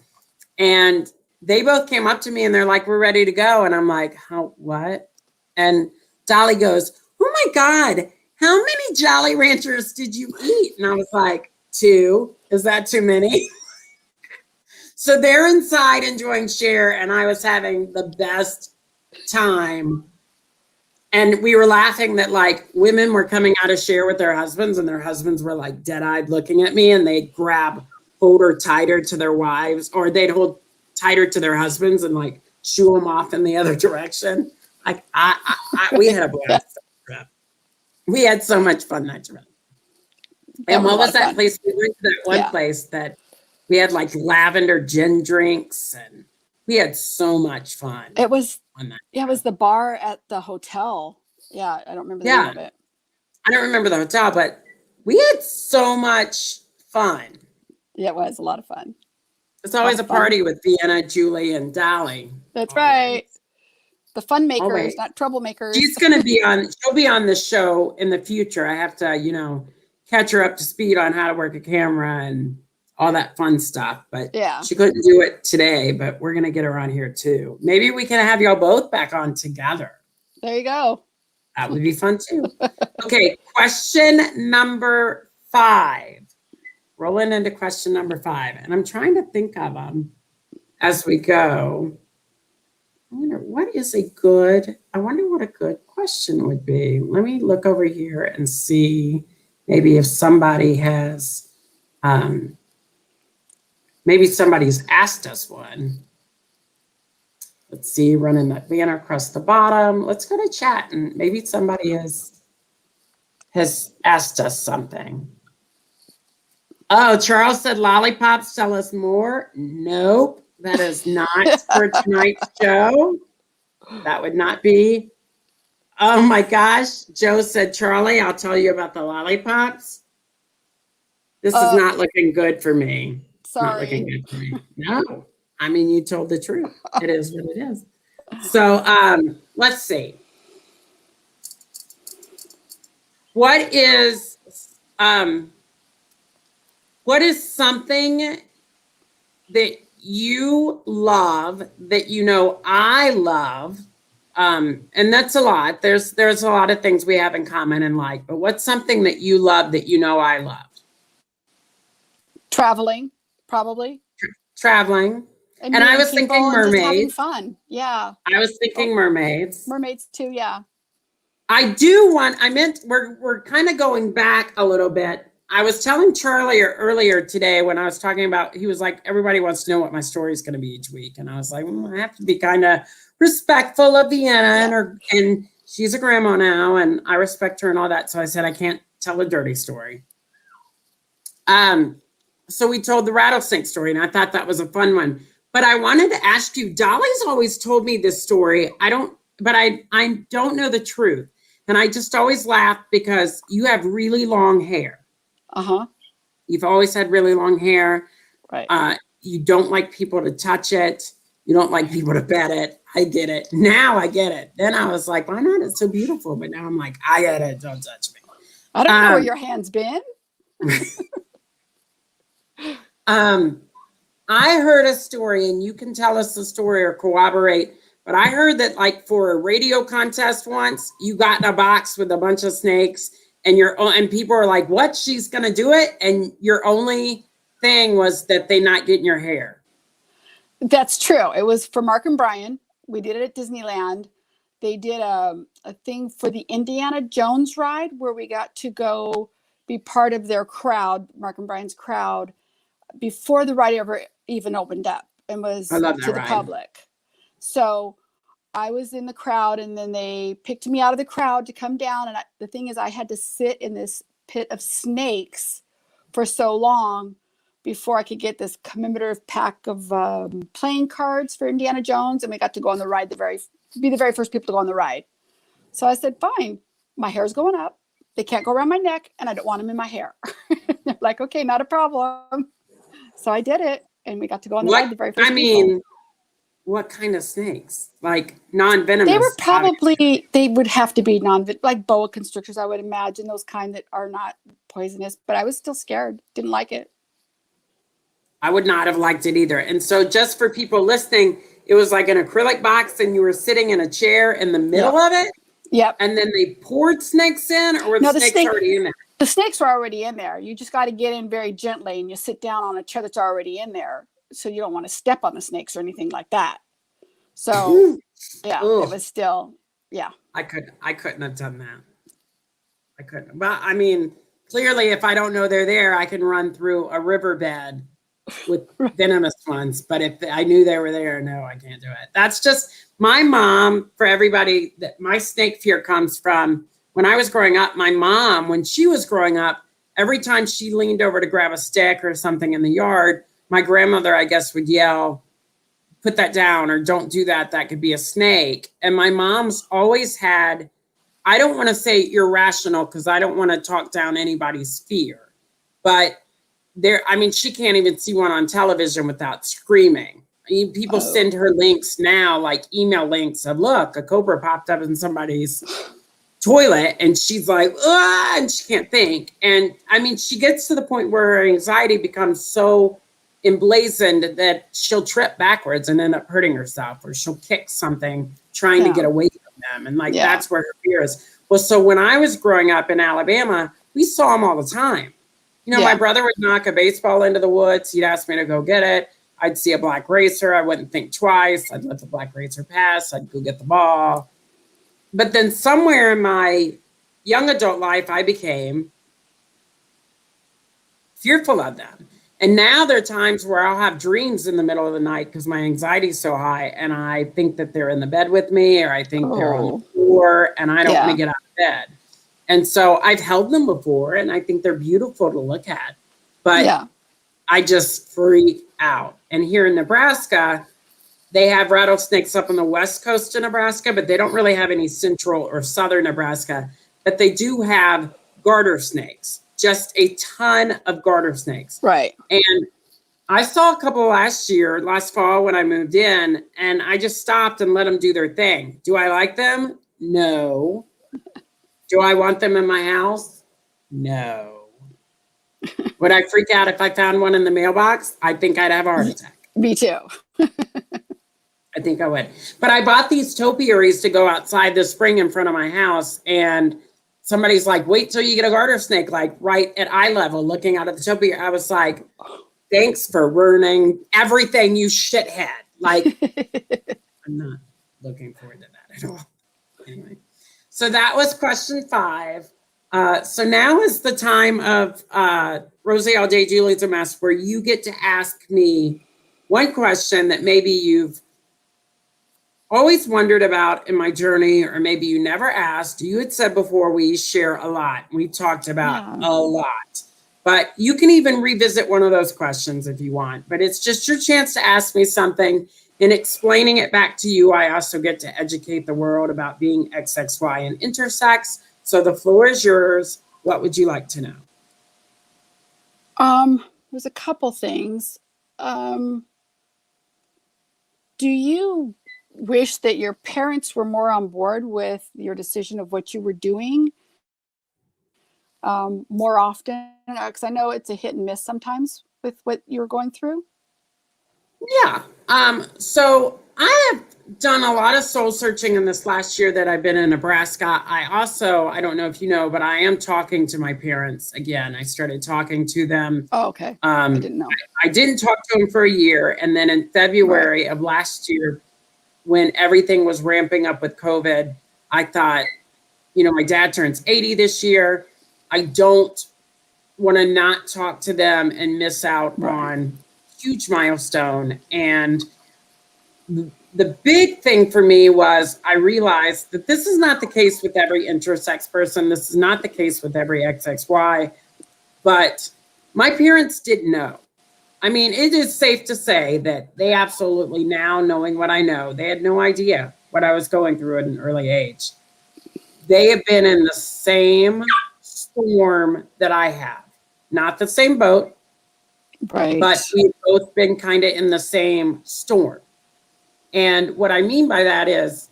And they both came up to me and they're like, we're ready to go. And I'm like, how, what? And Dolly goes, oh my God, how many Jolly Ranchers did you eat? And I was like, 2. Is that too many? So they're inside enjoying Cher, and I was having the best time. And we were laughing that, like, women were coming out of Cher with their husbands, and their husbands were like dead-eyed looking at me, and they'd hold her tighter to their wives, or they'd hold tighter to their husbands and like shoo them off in the other direction. Like we had a blast. We had so much fun that trip. And what was that place? We went to that one place that we had like lavender gin drinks, and we had so much fun. It was it was the bar at the hotel. Yeah, I don't remember the name of it. I don't remember the hotel, but we had so much fun. Yeah, it was a lot of fun. It's always a party with Vienna, Juleigh, and Dolly. That's right. The fun makers, not troublemakers. She'll be on the show in the future. I have to, catch her up to speed on how to work a camera and all that fun stuff. But she couldn't do it today, but we're going to get her on here too. Maybe we can have y'all both back on together. There you go. That would be fun too. Okay, question number 5. Rolling into question number 5. And I'm trying to think of them as we go. I wonder what a good question would be. Let me look over here and see maybe if somebody has, maybe somebody's asked us one. Let's see, running that banner across the bottom. Let's go to chat and maybe somebody has asked us something. Oh, Charles said lollipops tell us more. Nope, that is not for tonight's show. That would not be. Oh my gosh. Joe said, Charlie, I'll tell you about the lollipops. This is not looking good for me. Sorry. Not looking good for me. No. I mean, you told the truth. It is what it is. So let's see. What is something that you love that I love? And that's a lot. There's a lot of things we have in common in life, but what's something that you love that I love? Traveling, probably. Traveling. And I was thinking mermaids. Having fun. Yeah. I was thinking mermaids. Mermaids too, yeah. We're kind of going back a little bit. I was telling Charlie earlier today when I was talking about, he was like, everybody wants to know what my story is going to be each week. And I was like, I have to be kind of respectful of Vienna and she's a grandma now and I respect her and all that. So I said, I can't tell a dirty story. So we told the rattlesnake story and I thought that was a fun one, but I wanted to ask you, Dolly's always told me this story. I don't know the truth. And I just always laugh because you have really long hair. Uh-huh. You've always had really long hair. Right. You don't like people to touch it. You don't like people to pet it. I get it. Now I get it. Then I was like, why not? It's so beautiful. But now I'm like, I get it. Don't touch me. I don't know where your hand's been. I heard a story, and you can tell us the story or corroborate, but I heard that like for a radio contest once, you got in a box with a bunch of snakes and people are like, what? She's going to do it? And your only thing was that they not get in your hair. That's true. It was for Mark and Brian. We did it at Disneyland. They did a thing for the Indiana Jones ride where we got to go be part of their crowd, Mark and Brian's crowd, before the ride ever even opened up and was to the public. So I was in the crowd, and then they picked me out of the crowd to come down. And the thing is, I had to sit in this pit of snakes for so long before I could get this commemorative pack of playing cards for Indiana Jones. And we got to go on the ride, be the very first people to go on the ride. So I said, fine, my hair's going up. They can't go around my neck, and I don't want them in my hair. They're like, okay, not a problem. So I did it, and we got to go on the ride the very first people. What kind of snakes? Like non-venomous? They were probably, they would have to be like boa constrictors, I would imagine, those kind that are not poisonous. But I was still scared. Didn't like it. I would not have liked it either. And so just for people listening, it was like an acrylic box, and you were sitting in a chair in the middle of it? Yep. And then they poured snakes in, or were the snakes already in there? The snakes were already in there. You just got to get in very gently, and you sit down on a chair that's already in there. So you don't want to step on the snakes or anything like that. So yeah, it was still, yeah. I couldn't have done that. I couldn't. But I mean, clearly if I don't know they're there, I can run through a riverbed with venomous ones. But if I knew they were there, no, I can't do it. That's just my mom. For everybody, that my snake fear comes from when I was growing up. My mom, when she was growing up, every time she leaned over to grab a stick or something in the yard, my grandmother, I guess, would yell, put that down, or don't do that. That could be a snake. And my mom's always had, I don't want to say irrational because I don't want to talk down anybody's fear, but she can't even see one on television without screaming. People send her links now, like email links of, look, a cobra popped up in somebody's toilet, and she's like, ah, and she can't think. And she gets to the point where her anxiety becomes so emblazoned that she'll trip backwards and end up hurting herself, or she'll kick something trying to get away from them. And that's where her fear is. Well, so when I was growing up in Alabama, we saw them all the time. My brother would knock a baseball into the woods. He'd ask me to go get it. I'd see a black racer. I wouldn't think twice. I'd let the black racer pass. I'd go get the ball. But then somewhere in my young adult life, I became fearful of them. And now there are times where I'll have dreams in the middle of the night because my anxiety is so high, and I think that they're in the bed with me, or I think they're on the floor, and I don't want to get out of bed. And so I've held them before, and I think they're beautiful to look at, but I just freak out. And here in Nebraska, they have rattlesnakes up on the west coast of Nebraska, but they don't really have any central or southern Nebraska. But they do have garter snakes, just a ton of garter snakes. Right. And I saw a couple last fall when I moved in, and I just stopped and let them do their thing. Do I like them? No. Do I want them in my house? No. Would I freak out if I found one in the mailbox? I think I'd have a heart attack. Me too. I think I would. But I bought these topiaries to go outside this spring in front of my house, and somebody's like, wait till you get a garter snake, like right at eye level, looking out of the topiary. I was like, thanks for ruining everything, you shithead. Like, I'm not looking forward to that at all. Anyway, so that was question 5. So now is the time of Rosé All Day, Juleigh's a Mess, where you get to ask me one question that maybe you've always wondered about in my journey, or maybe you never asked. You had said before we share a lot. We talked about a lot, but you can even revisit one of those questions if you want, but it's just your chance to ask me something. In explaining it back to you, I also get to educate the world about being XXY and intersex. So the floor is yours. What would you like to know? There's a couple things. Do you wish that your parents were more on board with your decision of what you were doing more often? Because I know it's a hit and miss sometimes with what you're going through. Yeah. So I have done a lot of soul searching in this last year that I've been in Nebraska. I don't know if you know, but I am talking to my parents again. I started talking to them. Oh, okay. I didn't know. I didn't talk to them for a year. And then in February of last year, when everything was ramping up with COVID, I thought, my dad turns 80 this year. I don't want to not talk to them and miss out on huge milestone. And the big thing for me was I realized that this is not the case with every intersex person. This is not the case with every XXY, but my parents didn't know. I mean, it is safe to say that they absolutely, now knowing what I know, they had no idea what I was going through at an early age. They have been in the same storm that I have. Not the same boat, but we've both been kind of in the same storm. And what I mean by that is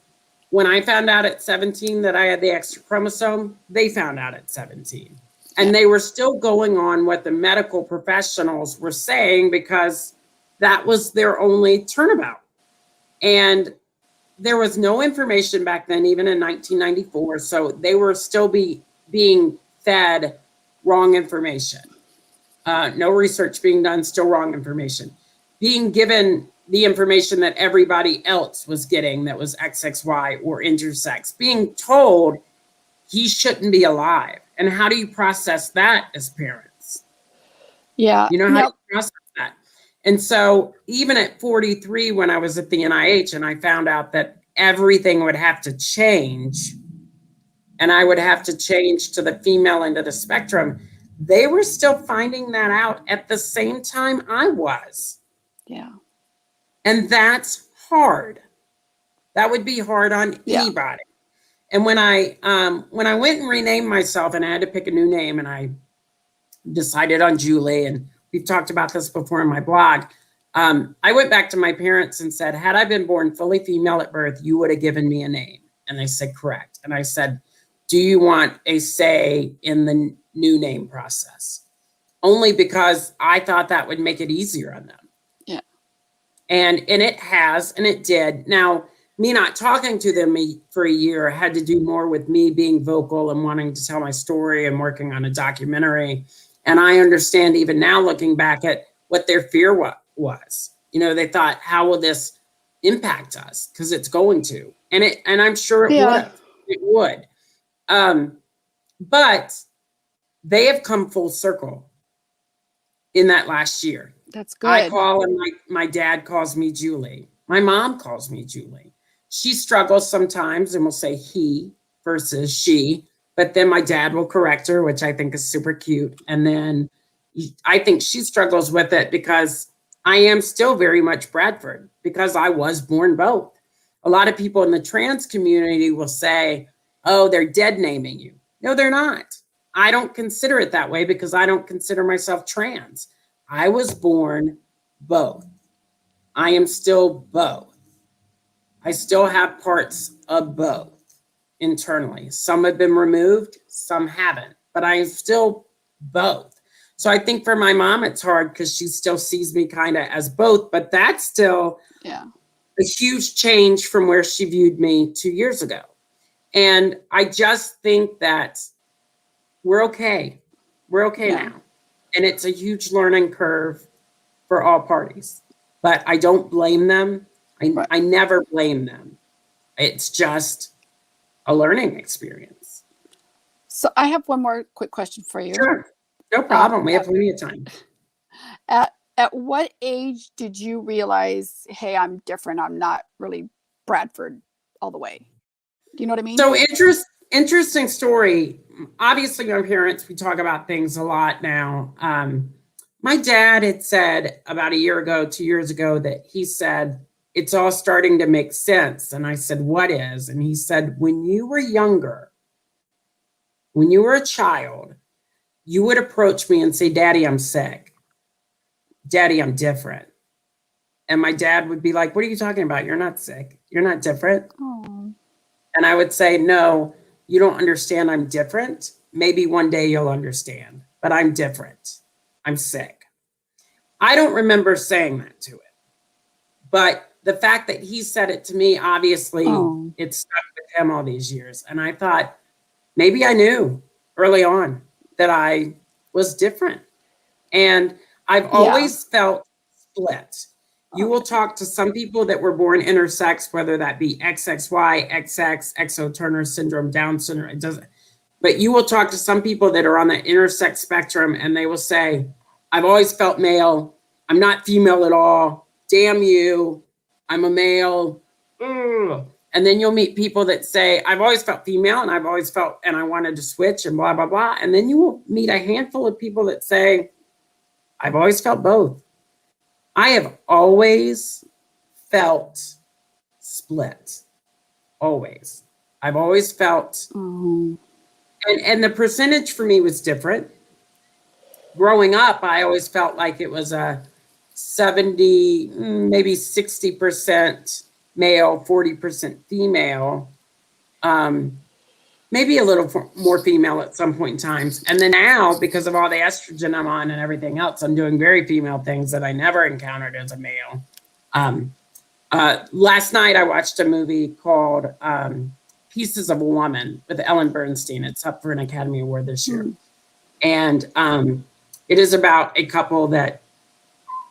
when I found out at 17 that I had the extra chromosome, they found out at 17. And they were still going on what the medical professionals were saying because that was their only turnabout. And there was no information back then, even in 1994. So they were still being fed wrong information. No research being done, still wrong information. Being given the information that everybody else was getting that was XXY or intersex. Being told he shouldn't be alive. And how do you process that as parents? Yeah. You know, how do you process that? And so even at 43, when I was at the NIH and I found out that everything would have to change and I would have to change to the female end of the spectrum, they were still finding that out at the same time I was. Yeah. And that's hard. That would be hard on anybody. And when I went and renamed myself and I had to pick a new name and I decided on Juleigh, and we've talked about this before in my blog, I went back to my parents and said, had I been born fully female at birth, you would have given me a name. And they said, correct. And I said, do you want a say in the new name process? Only because I thought that would make it easier on them. Yeah. And it has, and it did. Now, me not talking to them for a year had to do more with me being vocal and wanting to tell my story and working on a documentary. And I understand even now looking back at what their fear was. You know, they thought, how will this impact us? Because it's going to. And I'm sure it would. It would. But they have come full circle in that last year. That's good. I call and my dad calls me Juleigh. My mom calls me Juleigh. She struggles sometimes and will say he versus she, but then my dad will correct her, which I think is super cute. And then I think she struggles with it because I am still very much Bradford because I was born both. A lot of people in the trans community will say, oh, they're dead naming you. No, they're not. I don't consider it that way because I don't consider myself trans. I was born both. I am still both. I still have parts of both internally. Some have been removed, some haven't, but I am still both. So I think for my mom, it's hard because she still sees me kind of as both, but that's still a huge change from where she viewed me 2 years ago. And I just think that we're okay. We're okay now. And it's a huge learning curve for all parties, but I don't blame them. I never blame them. It's just a learning experience. So I have one more quick question for you. Sure. No problem. We have plenty of time. At what age did you realize, hey, I'm different. I'm not really Bradford all the way. Do you know what I mean? So interesting story. Obviously, my parents, we talk about things a lot now. My dad had said about a year ago, 2 years ago, that he said, it's all starting to make sense. And I said, what is? And he said, when you were younger, when you were a child, you would approach me and say, Daddy, I'm sick. Daddy, I'm different. And my dad would be like, what are you talking about? You're not sick. You're not different. Aww. And I would say, no, you don't understand. I'm different. Maybe one day you'll understand, but I'm different. I'm sick. I don't remember saying that to him, but the fact that he said it to me, obviously it stuck with him all these years. And I thought maybe I knew early on that I was different. And I've always felt split. You will talk to some people that were born intersex, whether that be XXY, XX, XO Turner syndrome, Down syndrome. It doesn't. But you will talk to some people that are on the intersex spectrum and they will say, I've always felt male. I'm not female at all. Damn you. I'm a male. Ugh. And then you'll meet people that say, I've always felt female and I've always felt, and I wanted to switch and blah, blah, blah. And then you will meet a handful of people that say, I've always felt both. I have always felt split. Always. I've always felt, and the percentage for me was different. Growing up, I always felt like it was a 70, maybe 60% male, 40% female, maybe a little more female at some point in times. And then now, because of all the estrogen I'm on and everything else, I'm doing very female things that I never encountered as a male. Last night, I watched a movie called Pieces of a Woman with Ellen Bernstein. It's up for an Academy Award this year. And it is about a couple that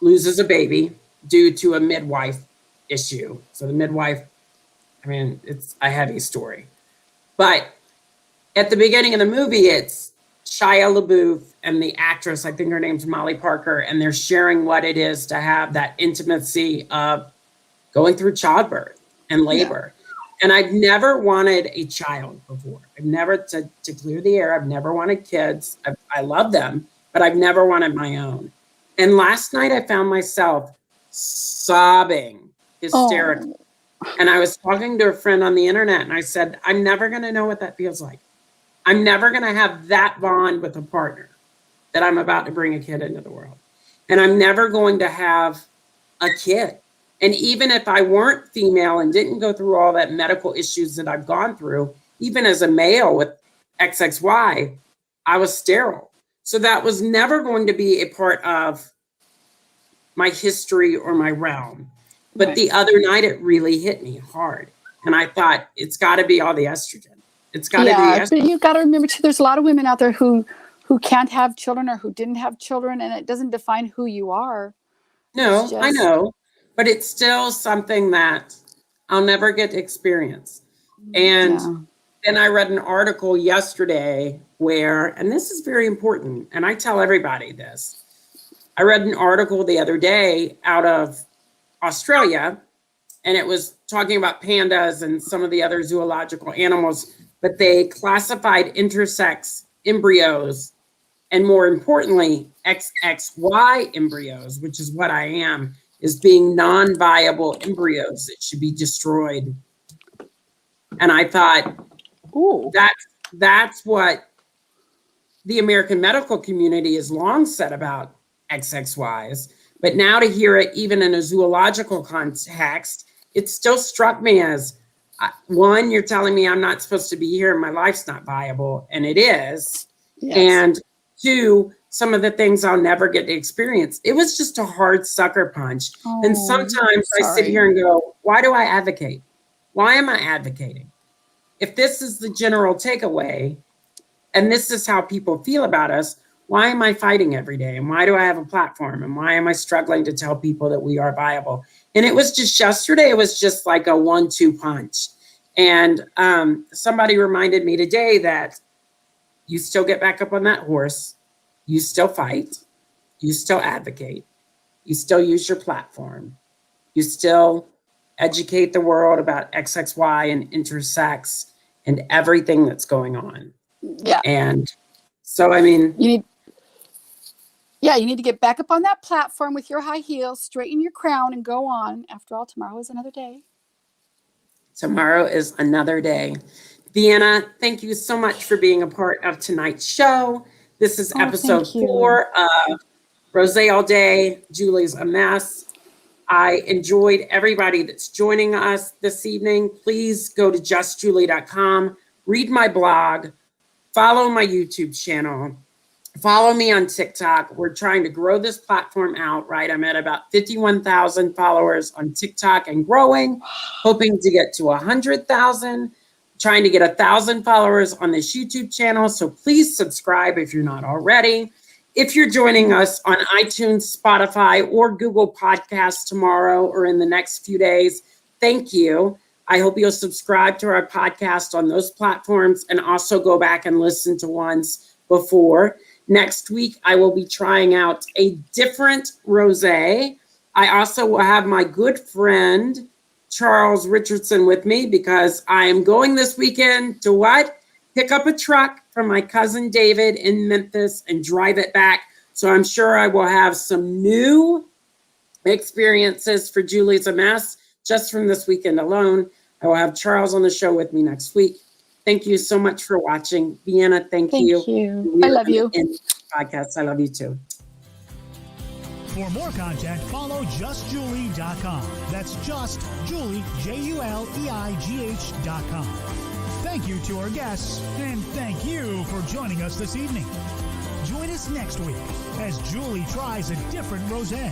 loses a baby due to a midwife issue. So the midwife, I mean, it's a heavy story. But at the beginning of the movie, it's Shia LaBeouf and the actress, I think her name's Molly Parker, and they're sharing what it is to have that intimacy of going through childbirth and labor. Yeah. And I've never wanted a child before. I've never, to clear the air, I've never wanted kids. I love them, but I've never wanted my own. And last night I found myself sobbing hysterically. Oh. And I was talking to a friend on the internet and I said, I'm never going to know what that feels like. I'm never going to have that bond with a partner that I'm about to bring a kid into the world. And I'm never going to have a kid. And even if I weren't female and didn't go through all that medical issues that I've gone through, even as a male with XXY, I was sterile. So that was never going to be a part of my history or my realm. But right. The other night, it really hit me hard. And I thought, it's got to be all the estrogen. It's got to be estrogen. But you've got to remember, too, there's a lot of women out there who can't have children or who didn't have children, and it doesn't define who you are. No, I know. But it's still something that I'll never get to experience. And then I read an article yesterday where, and this is very important, and I tell everybody this. I read an article the other day out of Australia, and it was talking about pandas and some of the other zoological animals, but they classified intersex embryos, and more importantly, XXY embryos, which is what I am, is being non-viable embryos that should be destroyed. And I thought, ooh, that's what the American medical community has long said about XXYs. But now to hear it even in a zoological context, it still struck me as, one, you're telling me I'm not supposed to be here and my life's not viable, and it is. Yes. And two, some of the things I'll never get to experience. It was just a hard sucker punch. Oh, and sometimes I sit here and go, why do I advocate? Why am I advocating? If this is the general takeaway, and this is how people feel about us, why am I fighting every day? And why do I have a platform? And why am I struggling to tell people that we are viable? And it was just yesterday, it was just like a 1-2 punch. And somebody reminded me today that you still get back up on that horse. You still fight, you still advocate, you still use your platform, you still educate the world about XXY and intersex and everything that's going on. Yeah. And so, I mean, you need to get back up on that platform with your high heels, straighten your crown, and go on. After all, tomorrow is another day. Tomorrow is another day. Vienna, thank you so much for being a part of tonight's show. This is episode 4 of Rosé All Day, Juleigh's a Mess. I enjoyed everybody that's joining us this evening. Please go to justjuleigh.com, read my blog, follow my YouTube channel, follow me on TikTok. We're trying to grow this platform out, right? I'm at about 51,000 followers on TikTok and growing, hoping to get to 100,000. Trying to get 1,000 followers on this YouTube channel. So please subscribe if you're not already. If you're joining us on iTunes, Spotify, or Google Podcasts tomorrow or in the next few days, thank you. I hope you'll subscribe to our podcast on those platforms and also go back and listen to ones before. Next week, I will be trying out a different rosé. I also will have my good friend, Charles Richardson, with me because I am going this weekend to what? Pick up a truck from my cousin David in Memphis and drive it back. So I'm sure I will have some new experiences for Juleigh's a Mess just from this weekend alone. I will have Charles on the show with me next week. Thank you so much for watching. Vienna, thank you. Thank you. I love you. In podcast. I love you too. For more content, follow justjuleigh.com. That's just Juleigh, JULEIGH.com. Thank you to our guests, and thank you for joining us this evening. Join us next week as Juleigh tries a different rosé.